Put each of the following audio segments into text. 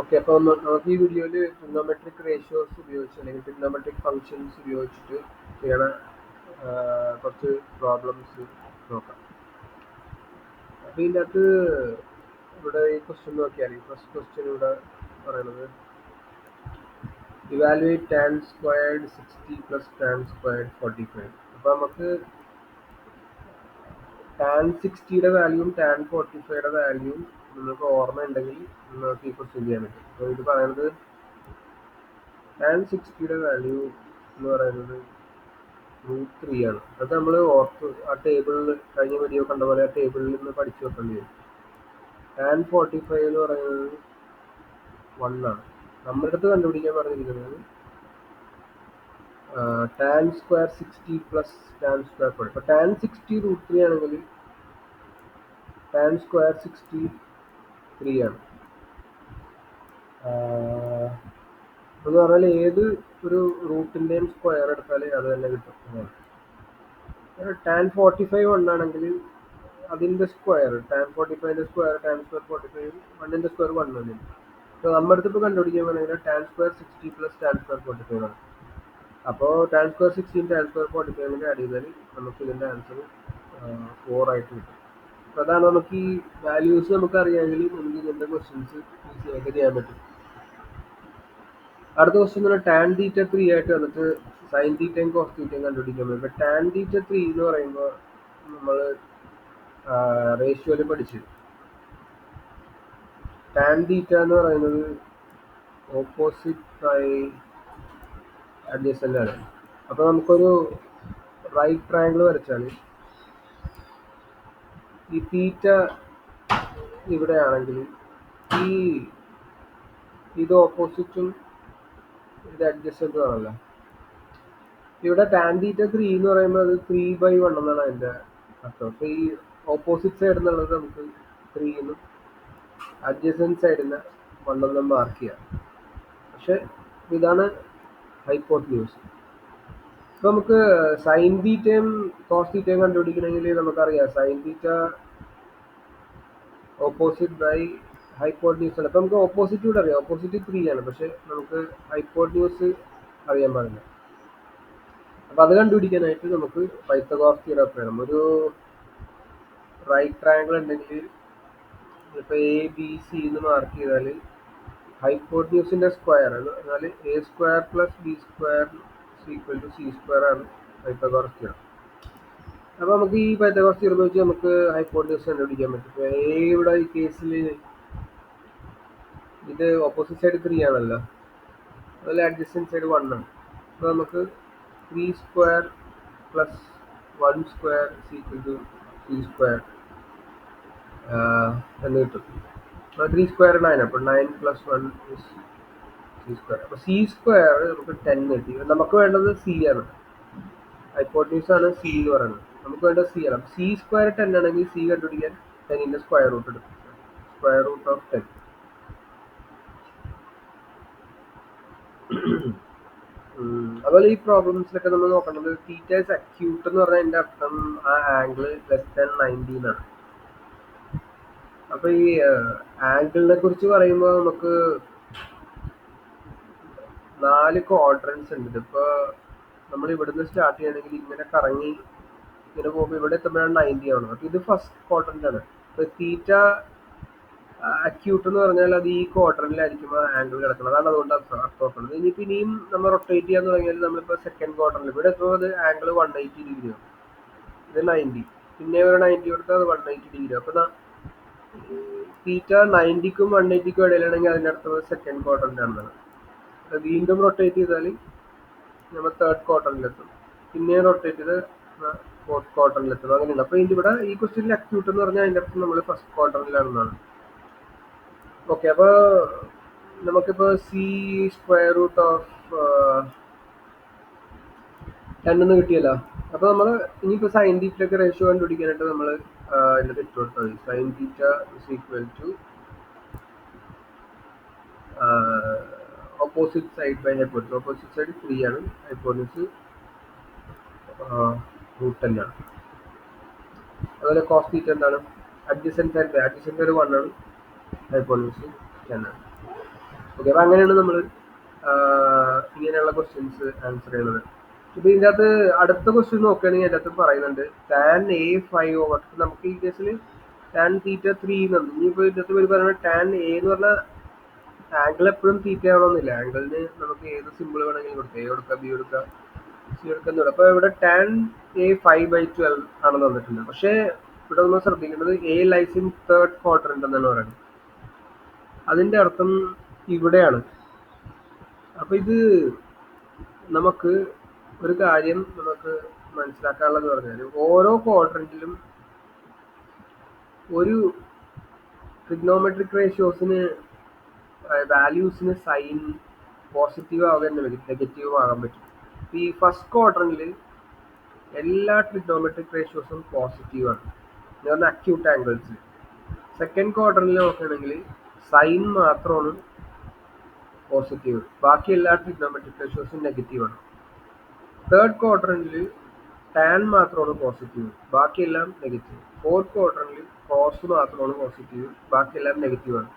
Okay, അപ്പോൾ നമുക്ക് ഈ വീഡിയോയിൽ ട്രിഗ്നോമെട്രിക് റേഷ്യോസ് ഉപയോഗിച്ച് അല്ലെങ്കിൽ ട്രിഗ്നോമെട്രിക് ഫങ്ഷൻസ് ഉപയോഗിച്ചിട്ട് ചെയ്യണ കുറച്ച് പ്രോബ്ലംസ് നോക്കാം. അപ്പോൾ ഇതിൻ്റെ അകത്ത് ഇവിടെ ഈ ക്വസ്റ്റ്യൻ നോക്കിയാൽ ഫസ്റ്റ് ക്വസ്റ്റ്യൻ ഇവിടെ പറയുന്നത് evaluate tan squared 60 plus tan squared 45. അപ്പോൾ നമുക്ക് ടാൻ 60യുടെ വാല്യൂവും ടാൻ 45യുടെ വാല്യൂവും നിങ്ങൾക്ക് ഓർമ്മയുണ്ടെങ്കിൽ നമുക്ക് ഈ ക്വസ്റ്റ്യൻ ചെയ്യാൻ പറ്റും. അപ്പോൾ ഇത് പറയുന്നത് ടാൻ 60യുടെ വാല്യൂ എന്ന് പറയുന്നത് √3 ആണ്. അത് നമ്മൾ ഓർത്ത് ആ ടേബിളിൽ കഴിഞ്ഞ വീഡിയോ കണ്ട പോലെ ആ ടേബിളിൽ നിന്ന് പഠിച്ചു വെക്കേണ്ടി വരും. ടാൻ 45 എന്ന് പറയുന്നത് 1 ആണ്. നമ്മുടെ അടുത്ത് കണ്ടുപിടിക്കാൻ പറഞ്ഞിരിക്കുന്നത് tan square 60 plus tan square 40. അപ്പോൾ ടാൻ 60 √3 ആണെങ്കിൽ ടാൻ സ്ക്വയർ 63 ആണ്. എന്ന് പറഞ്ഞാൽ ഏത് ഒരു റൂട്ടിൻ്റെയും സ്ക്വയർ എടുത്താൽ അത് തന്നെ കിട്ടും. ടാൻ 45 1 ആണെങ്കിൽ അതിൻ്റെ സ്ക്വയർ ടാൻ 45ൻ്റെ സ്ക്വയർ ടാൻ സ്ക്വയർ 45 1ൻ്റെ സ്ക്വയർ 1 തന്നെ. അപ്പോൾ നമ്മുടെ അടുത്ത് ഇപ്പോൾ കണ്ടുപിടിക്കാൻ പറയുന്നത് tan square 60 plus tan square 45 ആണ്. അപ്പോൾ tan square 60 tan square 45 add ചെയ്താൽ നമുക്ക് ഇതിൻ്റെ ആൻസർ 4 ആയിട്ട് കിട്ടും. അപ്പോൾ അതാണ് നമുക്ക് ഈ വാല്യൂസ് നമുക്ക് അറിയാമെങ്കിൽ നമുക്ക് ഇതിൻ്റെ ക്വസ്റ്റ്യൻസ് ഈസി ആയിട്ട് ചെയ്യാൻ പറ്റും. അടുത്ത ക്വസ്റ്റ്യൻ എന്ന് പറഞ്ഞാൽ ടാൻ തീറ്റ 3 ആയിട്ട് വന്നിട്ട് സൈൻ തീറ്റയും കോസ് തീറ്റയും കണ്ടുപിടിക്കാൻ പറ്റും. ഇപ്പോൾ ടാൻ തീറ്റ 3 എന്ന് പറയുമ്പോൾ നമ്മൾ റേഷ്യോയിൽ പഠിച്ചു. ടാൻ തീറ്റ എന്ന് പറയുന്നത് ഓപ്പോസിറ്റ് ബൈ അഡ്ജസൻ്റ് ആണ്. അപ്പോൾ നമുക്കൊരു റൈറ്റ് ട്രയാങ്കിൾ വരച്ചാൽ ഈ തീറ്റ ഇവിടെയാണെങ്കിൽ ഇത് ഓപ്പോസിറ്റും ഇത് അഡ്ജസൻറ്റും ആണല്ലോ. ഇവിടെ ടാൻ തീറ്റ 3 എന്ന് പറയുമ്പോൾ അത് 3/1 എന്നാണ് അതിൻ്റെ അർത്ഥം. അപ്പോൾ ഈ ഓപ്പോസിറ്റ് സൈഡ് എന്നുള്ളത് നമുക്ക് 3 എന്നും അഡ്ജസൻറ്റ് സൈഡിനെ 1 എന്നും മാർക്ക് ചെയ്യാം. പക്ഷെ ഇതാണ് ഹൈപ്പോട്ടന്യൂസ്. ഇപ്പോൾ നമുക്ക് സൈൻ തീറ്റയും കോസ് തീറ്റയും കണ്ടുപിടിക്കണമെങ്കിൽ നമുക്കറിയാം sine theta opposite by hypotenuse ആണ്. അപ്പോൾ നമുക്ക് ഓപ്പോസിറ്റ് കൂടെ അറിയാം. ഓപ്പോസിറ്റ് 3 ആണ്, പക്ഷെ നമുക്ക് ഹൈപ്പോട്ടന്യൂസ് അറിയാൻ പാടില്ല. അപ്പോൾ അത് കണ്ടുപിടിക്കാനായിട്ട് നമുക്ക് പൈത്തഗോറസ് തിയറം വേണം. ഒരു റൈറ്റ് ട്രയാങ്കിൾ ഉണ്ടെങ്കിൽ ഇപ്പോൾ ABC എന്ന് മാർക്ക് ചെയ്താൽ ഹൈപ്പോട്ടന്യൂസിൻ്റെ സ്ക്വയർ എന്നാൽ A² പ്ലസ് B² C² ആണ് പൈത്തഗോറസ് തിയറം. അപ്പോൾ നമുക്ക് ഈ പൈത്തഗോറസ് തിയറം വെച്ച് നമുക്ക് ഹൈപ്പോട്ടന്യൂസ് കണ്ടുപിടിക്കാൻ പറ്റും. ഇപ്പോൾ ഇവിടെ ഈ കേസിൽ ഇത് ഓപ്പോസിറ്റ് സൈഡ് 3 ആണല്ലോ, അതുപോലെ അഡ്ജസ്റ്റൻറ്റ് സൈഡ് 1 ആണ്. അപ്പോൾ നമുക്ക് 3² പ്ലസ് 1² C² എന്ന് കിട്ടും. അപ്പോൾ 3² 9, അപ്പോൾ 9 പ്ലസ് 1 C². അപ്പോൾ C² നമുക്ക് 10 കിട്ടി. നമുക്ക് വേണ്ടത് C ആണ്. ഹൈപ്പോട്ടന്യൂസ് ആണ് C എന്ന് പറയുന്നത്. നമുക്ക് വേണ്ടത് C ആണ്. C² 10 ആണെങ്കിൽ C കണ്ടുപിടിക്കാൻ 10ൻ്റെ സ്ക്വയർ റൂട്ട് എടുക്കും. Square root of 10. അതുപോലെ ഈ പ്രോബ്ലംസിലൊക്കെ നമ്മൾ നോക്കേണ്ടത് തീറ്റ ഇസ് അക്യൂട്ട് എന്ന് പറഞ്ഞാൽ അതിൻ്റെ അർത്ഥം ആ ആംഗിൾ <90 എന്നാണ്. അപ്പോൾ ഈ ആംഗിളിനെ കുറിച്ച് പറയുമ്പോൾ നമുക്ക് 4 ക്വാഡ്രൻസ് ഉണ്ട്. ഇപ്പോൾ നമ്മൾ ഇവിടുന്ന് സ്റ്റാർട്ട് ചെയ്യണമെങ്കിൽ ഇങ്ങനെ കറങ്ങി ഇങ്ങനെ പോകുമ്പോൾ ഇവിടെ എത്തുമ്പോഴാണ് 90 ആവണം. അപ്പോൾ ഇത് ഫസ്റ്റ് ക്വാഡ്രൻ്റ് ആണ്. അപ്പോൾ തീറ്റ അക്യൂട്ട് എന്ന് പറഞ്ഞാൽ അത് ഈ ക്വാഡ്രന്റിലായിരിക്കും ആ ആംഗിൾ കിടക്കുന്നത്. അതാണ് അതുകൊണ്ട് അർത്ഥമാക്കുന്നത്. ഇനിയിപ്പോൾ ഇനിയും നമ്മൾ റൊട്ടേറ്റ് ചെയ്യാൻ തുടങ്ങിയാൽ നമ്മളിപ്പോൾ സെക്കൻഡ് ക്വാഡ്രന്റിൽ ഇവിടെ എത്തുമ്പോൾ അത് ആംഗിൾ 180 ഡിഗ്രി ആവും. ഇത് 90, പിന്നെ ഒരു 90 കൊടുത്താൽ അത് 180 ഡിഗ്രി. അപ്പോൾ തീറ്റ 90ക്കും 180ക്കും ഇടയിലാണെങ്കിൽ അതിൻ്റെ അടുത്തത് സെക്കൻഡ് ക്വാഡ്രന്റ് ആണെന്നാണ്. അത് വീണ്ടും റൊട്ടേറ്റ് ചെയ്താൽ നമ്മൾ തേർഡ് ക്വാഡ്രന്റിലെത്തും, പിന്നെ റൊട്ടേറ്റ് ചെയ്ത് ഫോർത്ത് ക്വാഡ്രന്റിലെത്തും. അങ്ങനെയാണ്. അപ്പോൾ ഇതിൻ്റെ ഇവിടെ ഈ ക്വസ്റ്റ്യനിൽ അക്യൂട്ട് എന്ന് പറഞ്ഞാൽ അതിൻ്റെ അടുത്ത് നമ്മൾ ഫസ്റ്റ് ക്വാഡ്രന്റിലാണെന്നാണ്. ഓക്കെ, അപ്പോൾ നമുക്കിപ്പോൾ C²√10 എന്ന് കിട്ടിയല്ലോ. അപ്പോൾ നമ്മൾ ഇനിയിപ്പോൾ സൈൻ തീറ്റയൊക്കെ റേഷ്യോ കണ്ടുപിടിക്കാനായിട്ട് നമ്മൾ അതിൻ്റെ തെറ്റ് കൊടുത്താൽ മതി. Sine theta is equal to opposite side by hypotenuse. Opposite side 3 ആണ്, ഹൈപ്പോട്ടന്യൂസ് √10 ആണ്. അതുപോലെ കോസ് തീറ്റ എന്താണ്? അഡ്ജസൻറ്റ് സൈഡ് 1 ആണ്, ഹൈപ്പോട്ടന്യൂസ് 10 ആണ്. ഓക്കെ, അപ്പം അങ്ങനെയാണ് നമ്മൾ ഇങ്ങനെയുള്ള ക്വസ്റ്റ്യൻസ് ആൻസർ ചെയ്യുന്നത്. ഇപ്പൊ ഇതിൻ്റെ അകത്ത് അടുത്ത ക്വസ്റ്റ്യൻ നോക്കുകയാണെങ്കിൽ അതിൻ്റെ അകത്ത് പറയുന്നുണ്ട് tan a5/, നമുക്ക് ഈ കേസിൽ tan θ3 എന്നുണ്ട്. ഇനിയിപ്പോൾ ഇതിൻ്റെ അകത്ത് പറയുന്നത് tan a എന്ന് പറഞ്ഞാൽ ആംഗിൾ എപ്പോഴും തീറ്റ ആവണമെന്നില്ല. ആംഗിളിന് നമുക്ക് ഏത് സിമ്പിൾ വേണമെങ്കിലും കൊടുക്കാം, എ കൊടുക്കാം, ബി കൊടുക്കാം, സി കൊടുക്കാം. അപ്പോൾ ഇവിടെ tan a5/12 ആണെന്ന് തന്നിട്ടുണ്ട്. പക്ഷേ ഇവിടെ നമ്മൾ ശ്രദ്ധിക്കേണ്ടത് A lies in third quadrant എന്നാണ് പറയുന്നത്. അതിൻ്റെ അർത്ഥം ഇവിടെയാണ്. അപ്പോൾ ഇത് നമുക്ക് ഒരു കാര്യം നമുക്ക് മനസ്സിലാക്കാനുള്ളത് പറഞ്ഞാൽ ഓരോ ക്വാഡ്രന്റിലും ഒരു ട്രിഗ്നോമെട്രിക് റേഷ്യോസിന് വാല്യൂസിന് സൈൻ പോസിറ്റീവ് ആകാൻ പറ്റും, നെഗറ്റീവ് ആകാൻ പറ്റും. ഈ ഫസ്റ്റ് ക്വാഡ്രന്റിൽ എല്ലാ ട്രിഗ്നോമെട്രിക് റേഷ്യോസും പോസിറ്റീവാണ്, എന്ന് പറഞ്ഞാൽ അക്യൂട്ട് ആംഗിൾസ്. സെക്കൻഡ് ക്വാഡ്രന്റിൽ നോക്കുകയാണെങ്കിൽ സൈൻ മാത്രമാണ് പോസിറ്റീവ്, ബാക്കി എല്ലാ ട്രിഗ്നോമെട്രിക് റേഷ്യോസും നെഗറ്റീവാണ്. തേർഡ് ക്വാഡ്രന്റിൽ ടാൻ മാത്രമാണ് പോസിറ്റീവ്, ബാക്കിയെല്ലാം നെഗറ്റീവ്. ഫോർത്ത് ക്വാഡ്രന്റിൽ കോസ് മാത്രമാണ് പോസിറ്റീവ്, ബാക്കിയെല്ലാം നെഗറ്റീവാണ്.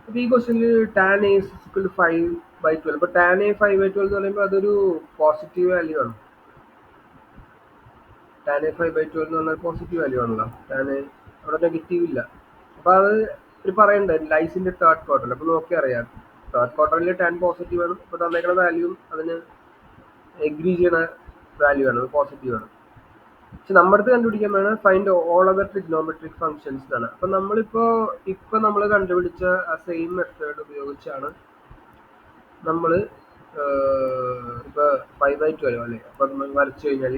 അപ്പോൾ ഈ ക്വസ്റ്റ്യനിൽ tan a=5/12. അപ്പോൾ tan a5/12 എന്ന് പറയുമ്പോൾ അതൊരു പോസിറ്റീവ് വാല്യൂ ആണ്. tan a5/12 എന്ന് പറഞ്ഞാൽ പോസിറ്റീവ് വാല്യൂ ആണല്ലോ. അവിടെ നെഗറ്റീവ് ഇല്ല. അപ്പോൾ അത് ഒരു പറയണ്ടേ ലൈസിൻ്റെ തേർഡ് ക്വാർട്ടറിൽ. അപ്പോൾ നോക്കി അറിയാം തേർഡ് ക്വാർട്ടറിൽ ടാൻ പോസിറ്റീവ് ആണ്. ഇപ്പോൾ തന്നേക്കുന്ന വാല്യൂവും അതിന് എഗ്രി ചെയ്യണ വാല്യൂ ആണ്, അത് പോസിറ്റീവ് ആണ്. പക്ഷെ നമ്മുടെ അടുത്ത് കണ്ടുപിടിക്കാൻ വേണം find all other trigonometric functions എന്നാണ്. അപ്പം നമ്മളിപ്പോൾ നമ്മൾ കണ്ടുപിടിച്ച ആ സെയിം മെത്തേഡ് ഉപയോഗിച്ചാണ് നമ്മൾ ഇപ്പോൾ 5/12 അല്ലേ. അപ്പം നമ്മൾ വരച്ചു കഴിഞ്ഞാൽ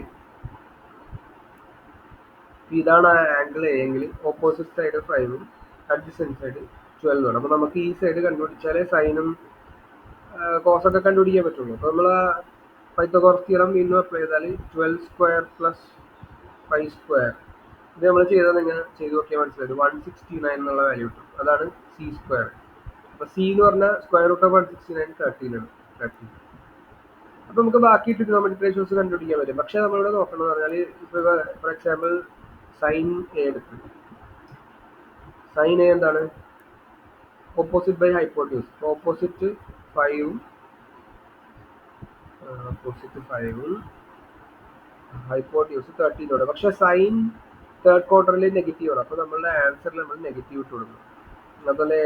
ഇതാണ് ആ ആംഗിൾ എ എങ്കിൽ ഓപ്പോസിറ്റ് സൈഡ് 5ഉം അഡ്ജസൻറ്റ് സൈഡ് 12 ആണ്. അപ്പോൾ നമുക്ക് ഈ സൈഡ് കണ്ടുപിടിച്ചാലേ സൈനും കോസൊക്കെ കണ്ടുപിടിക്കാൻ പറ്റുള്ളൂ. അപ്പോൾ നമ്മൾ ആ പൈത്തഗോറസ് തിയറം വീണ്ടും അപ്ലൈ ചെയ്താൽ 12² + 5², ഇത് നമ്മൾ ചെയ്താൽ നിങ്ങൾ ചെയ്ത് നോക്കിയാൽ മനസ്സിലായി 169 എന്നുള്ള വാല്യൂ കിട്ടും. അതാണ് c². അപ്പോൾ c എന്ന് പറഞ്ഞാൽ √169 13 ആണ്, 13. അപ്പോൾ നമുക്ക് ബാക്കി ട്രിഗ്നോമെട്രിക് റേഷ്യോസ് കണ്ടുപിടിക്കാൻ പറ്റും. പക്ഷേ നമ്മളിവിടെ നോക്കണമെന്ന് പറഞ്ഞാൽ ഇപ്പോൾ ഫോർ എക്സാമ്പിൾ സൈൻ എ എടുത്ത്, സൈൻ എ എന്താണ് ഓപ്പോസിറ്റ് ബൈ ഹൈപ്പോട്യൂസ്. ഓപ്പോസിറ്റ് 5ഉം ഹൈപ്പോട്യൂസ് 13 ആണ്. പക്ഷെ സൈൻ തേർഡ് ക്വാർട്ടറിൽ നെഗറ്റീവ് ആണ്. അപ്പോൾ നമ്മളുടെ ആൻസറിൽ നമ്മൾ നെഗറ്റീവ് ഇട്ട് കൊടുക്കും. അതുപോലെ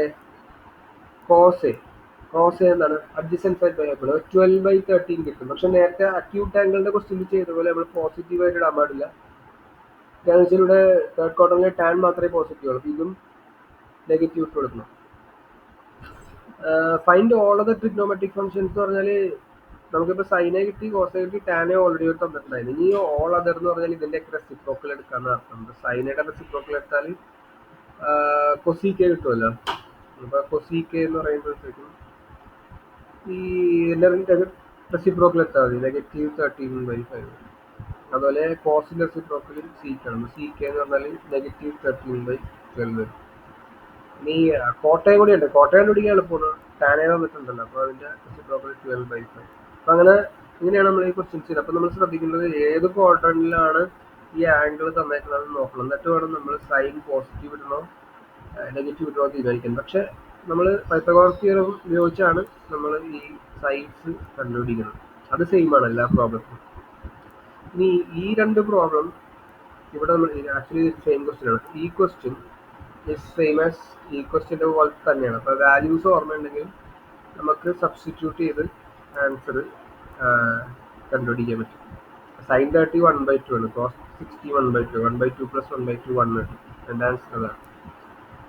കോസ് എന്താണ് അഡ്ജസൻറ്റ് സൈഡ് ബൈ ഹൈപ്പോട്യൂസ് 12/13 കിട്ടും. പക്ഷെ നേരത്തെ അക്യൂട്ട് ആംഗിളിൻ്റെ ക്വസ്റ്റ്യൻ ചെയ്ത പോലെ നമ്മൾ പോസിറ്റീവായിട്ട് ഇടാൻ പാടില്ല. കാരണം വെച്ചാൽ ഇവിടെ തേർഡ് ക്വാർട്ടറിൽ ടാൻ മാത്രമേ പോസിറ്റീവ് ഉള്ളൂ. ഇതും നെഗറ്റീവ് ഇട്ട് കൊടുക്കണം. Find all of the trigonometric functions എന്ന് പറഞ്ഞാൽ നമുക്കിപ്പോൾ സൈനെ കിട്ടി, കോസെ കിട്ടി, ടാനെ ഓൾറെഡി ഒരു തന്നിട്ടുണ്ടായിരുന്നു. ഇനി ഓൾ അതർ എന്ന് പറഞ്ഞാൽ ഇതിൻ്റെയൊക്കെ റെസിപ്രോക്കൽ എടുക്കാമെന്ന് അർത്ഥം. സൈനയുടെ റെസിപ്രോക്കൽ എടുത്താൽ കൊസീക്കെ കിട്ടുമല്ലോ. അപ്പോൾ കൊസീക്കെ എന്ന് പറയുമ്പോഴത്തേക്കും ഈ ഇതിൻ്റെ റെസിപ്രോക്കൽ എടുത്താൽ മതി, -13/5. അതുപോലെ കോസിൻ്റെ റെസിപ്രോക്കൽ സീക്കാണ്. സീക്കെ എന്ന് പറഞ്ഞാൽ -13/12. ഇനി കോട്ടയം കൂടി ഉണ്ട്. കോട്ടയം കണ്ടുപിടിക്കാൻ എളുപ്പമാണ്, ടാനെ തന്നിട്ടുണ്ടല്ലോ. അപ്പോൾ അതിൻ്റെ റെസിപ്രോക്കൽ 12/5. അപ്പം ഇങ്ങനെയാണ് നമ്മൾ ഈ ക്വസ്റ്റ്യൻസ് ചെയ്യുന്നത്. അപ്പം നമ്മൾ ശ്രദ്ധിക്കേണ്ടത് ഏത് ക്വാഡ്രന്റിലാണ് ഈ ആംഗിൾ തന്നേക്കണമെന്ന് നോക്കണം. എന്നിട്ട് വേണം നമ്മൾ സൈൻ പോസിറ്റീവ് ഇടണോ നെഗറ്റീവ് ഇടണോ തീരുമാനിക്കാൻ. പക്ഷെ നമ്മൾ പൈത്തഗോറസ് തിയറം ഉപയോഗിച്ചാണ് നമ്മൾ ഈ സൈൻസ് കണ്ടുപിടിക്കുന്നത്. അത് സെയിം ആണ് എല്ലാ പ്രോബ്ലത്തിനും. ഇനി ഈ രണ്ട് പ്രോബ്ലം ഇവിടെ നമ്മൾ ആക്ച്വലി സെയിം ക്വസ്റ്റ്യൻ ആണ്. ഈ ക്വസ്റ്റ്യൻ സെയിം ആസ് ഈ ക്വസ്റ്റ്യൻ്റെ പോലെ തന്നെയാണ്. അപ്പോൾ വാല്യൂസ് ഓർമ്മയുണ്ടെങ്കിൽ നമുക്ക് സബ്സ്റ്റിറ്റ്യൂട്ട് ചെയ്ത് ആൻസർ കണ്ടുപിടിക്കാൻ പറ്റും. സൈൻ 30 1/2 ആണ്, കോസ് 60 1/2, 1/2 + 1/2 1 എൻ്റെ ആൻസർ അതാണ്.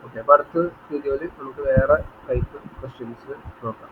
ഓക്കെ, അപ്പോൾ അടുത്ത വീഡിയോയിൽ നമുക്ക് വേറെ ടൈപ്പ് ക്വസ്റ്റ്യൻസ് നോക്കാം.